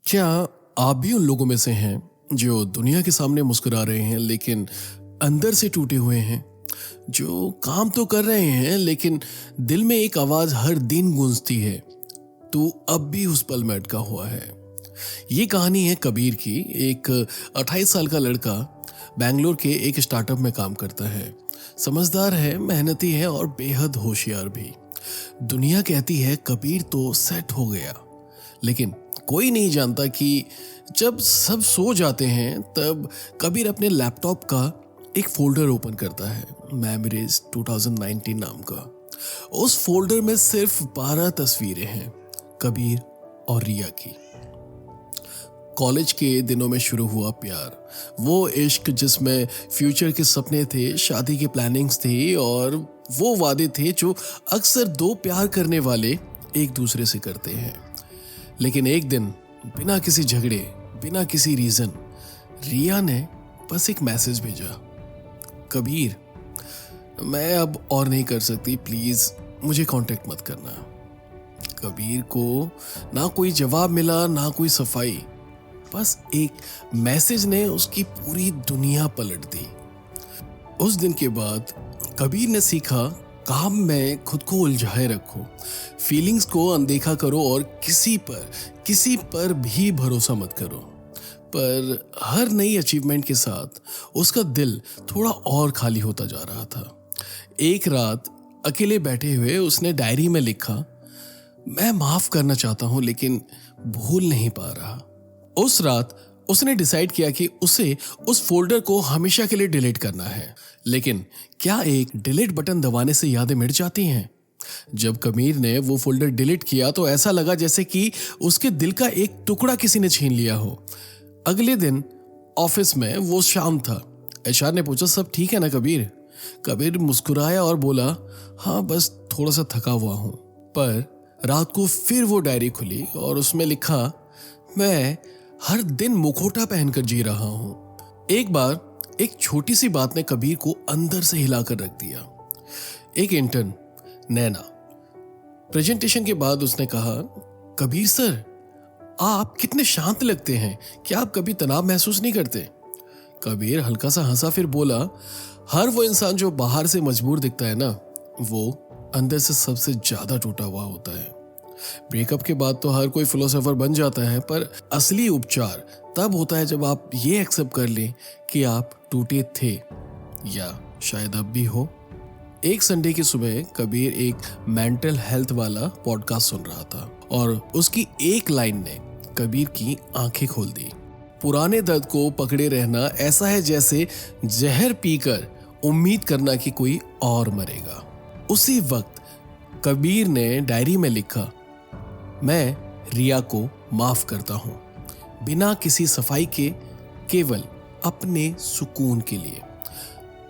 क्या आप भी उन लोगों में से हैं जो दुनिया के सामने मुस्कुरा रहे हैं लेकिन अंदर से टूटे हुए हैं? जो काम तो कर रहे हैं लेकिन दिल में एक आवाज हर दिन गूंजती है, तू अब भी उस पल में अटका हुआ है। ये कहानी है कबीर की। एक 28 साल का लड़का बैंगलोर के एक स्टार्टअप में काम करता है। समझदार है, मेहनती है और बेहद होशियार भी। दुनिया कहती है कबीर तो सेट हो गया, लेकिन कोई नहीं जानता कि जब सब सो जाते हैं तब कबीर अपने लैपटॉप का एक फोल्डर ओपन करता है, मेमोरीज 2019 नाम का। उस फोल्डर में सिर्फ 12 तस्वीरें हैं, कबीर और रिया की। कॉलेज के दिनों में शुरू हुआ प्यार, वो इश्क जिसमें फ्यूचर के सपने थे, शादी की प्लानिंग्स थी और वो वादे थे जो अक्सर दो प्यार करने वाले एक दूसरे से करते हैं। लेकिन एक दिन बिना किसी झगड़े, बिना किसी रीजन, रिया ने बस एक मैसेज भेजा, कबीर मैं अब और नहीं कर सकती, प्लीज मुझे कांटेक्ट मत करना। कबीर को ना कोई जवाब मिला, ना कोई सफाई। बस एक मैसेज ने उसकी पूरी दुनिया पलट दी। उस दिन के बाद कबीर ने सीखा, काम में खुद को उलझाए रखो, फीलिंग्स को अनदेखा करो और किसी पर भी भरोसा मत करो। पर हर नई अचीवमेंट के साथ उसका दिल थोड़ा और खाली होता जा रहा था। एक रात अकेले बैठे हुए उसने डायरी में लिखा, मैं माफ करना चाहता हूं लेकिन भूल नहीं पा रहा। उस रात उसने डिसाइड किया कि उसे उस फोल्डर को हमेशा के लिए डिलीट करना है। लेकिन क्या एक डिलीट बटन दबाने से यादें मिट जाती हैं? जब कबीर ने वो फोल्डर डिलीट किया तो ऐसा लगा जैसे कि उसके दिल का एक टुकड़ा किसी ने छीन लिया हो। अगले दिन ऑफिस में वो शाम था। एचआर ने पूछा, सब ठीक है ना कबीर? कबीर मुस्कुराया और बोला, हाँ बस थोड़ा सा थका हुआ हूं। पर रात को फिर वो डायरी खुली और उसमें लिखा, मैं हर दिन मुखौटा पहनकर जी रहा हूं। एक बार एक छोटी सी बात ने कबीर को अंदर से हिलाकर रख दिया। एक इंटर्न नैना, प्रेजेंटेशन के बाद उसने कहा, कबीर सर आप कितने शांत लगते हैं, क्या आप कभी तनाव महसूस नहीं करते? कबीर हल्का सा हंसा, फिर बोला, हर वो इंसान जो बाहर से मजबूर दिखता है ना, वो अंदर से सबसे ज्यादा टूटा हुआ होता है। ब्रेकअप के बाद तो हर कोई फिलोसोफर बन जाता है, पर असली उपचार तब होता है जब आप ये एक्सेप्ट कर लें कि आप टूटे थे, या शायद अब भी हो। एक संडे की सुबह कबीर एक मेंटल हेल्थ वाला पॉडकास्ट सुन रहा था और उसकी एक लाइन ने कबीर की आंखें खोल दी। पुराने दर्द को पकड़े रहना ऐसा है जैसे जहर पीकर उम्मीद करना कि कोई और मरेगा। उसी वक्त कबीर ने डायरी में लिखा, मैं रिया को माफ करता हूं, बिना किसी सफाई के, केवल अपने सुकून के लिए।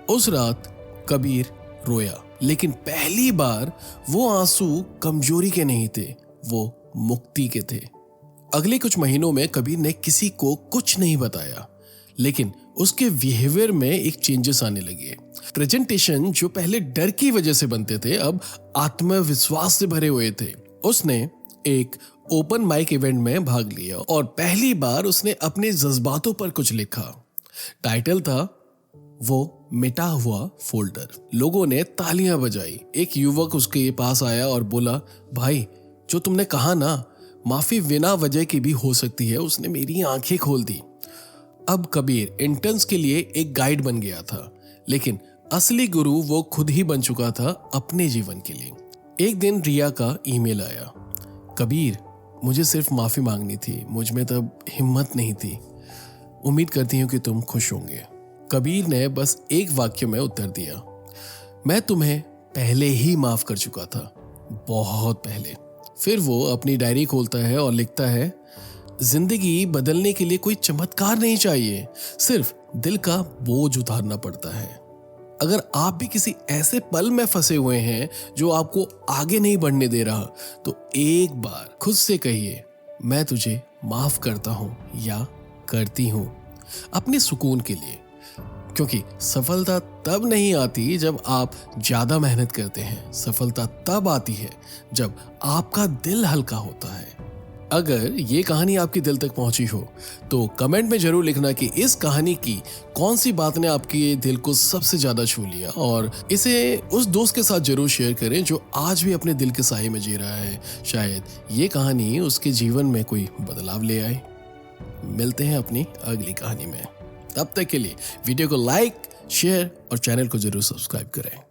उस रात कबीर रोया, लेकिन पहली बार वो आंसू कमजोरी के नहीं थे, वो मुक्ति के थे। अगले कुछ महीनों में कबीर ने किसी को कुछ नहीं बताया, लेकिन उसके बिहेवियर में एक चेंजेस आने लगे। प्रेजेंटेशन जो पहले डर की वजह से बनते थे, अब आत्मविश्वास से भरे हुए थे। उसने एक ओपन माइक इवेंट में भाग लिया और पहली बार उसने अपने जज्बातों पर कुछ लिखा। टाइटल था, वो मिटा हुआ फोल्डर। लोगों ने तालियां बजाई। एक युवक उसके पास आया और बोला, भाई जो तुमने कहा ना, माफी बिना वजह की भी हो सकती है, उसने मेरी आंखें खोल दी। अब कबीर इंटर्न्स के लिए एक गाइड बन गया था, लेकिन असली गुरु वो खुद ही बन चुका था अपने जीवन के लिए। एक दिन रिया का ईमेल आया, कबीर मुझे सिर्फ माफी मांगनी थी, मुझ में तब हिम्मत नहीं थी, उम्मीद करती हूं कि तुम खुश होंगे। कबीर ने बस एक वाक्य में उत्तर दिया, मैं तुम्हें पहले ही माफ कर चुका था, बहुत पहले। फिर वो अपनी डायरी खोलता है और लिखता है, जिंदगी बदलने के लिए कोई चमत्कार नहीं चाहिए, सिर्फ दिल का बोझ उतारना पड़ता है। अगर आप भी किसी ऐसे पल में फंसे हुए हैं जो आपको आगे नहीं बढ़ने दे रहा, तो एक बार खुद से कहिए, मैं तुझे माफ करता हूं या करती हूं, अपने सुकून के लिए। क्योंकि सफलता तब नहीं आती जब आप ज्यादा मेहनत करते हैं, सफलता तब आती है जब आपका दिल हल्का होता है। अगर ये कहानी आपके दिल तक पहुंची हो तो कमेंट में जरूर लिखना कि इस कहानी की कौन सी बात ने आपके दिल को सबसे ज्यादा छू लिया, और इसे उस दोस्त के साथ जरूर शेयर करें जो आज भी अपने दिल के साए में जी रहा है। शायद ये कहानी उसके जीवन में कोई बदलाव ले आए। मिलते हैं अपनी अगली कहानी में। तब तक के लिए वीडियो को लाइक, शेयर और चैनल को जरूर सब्सक्राइब करें।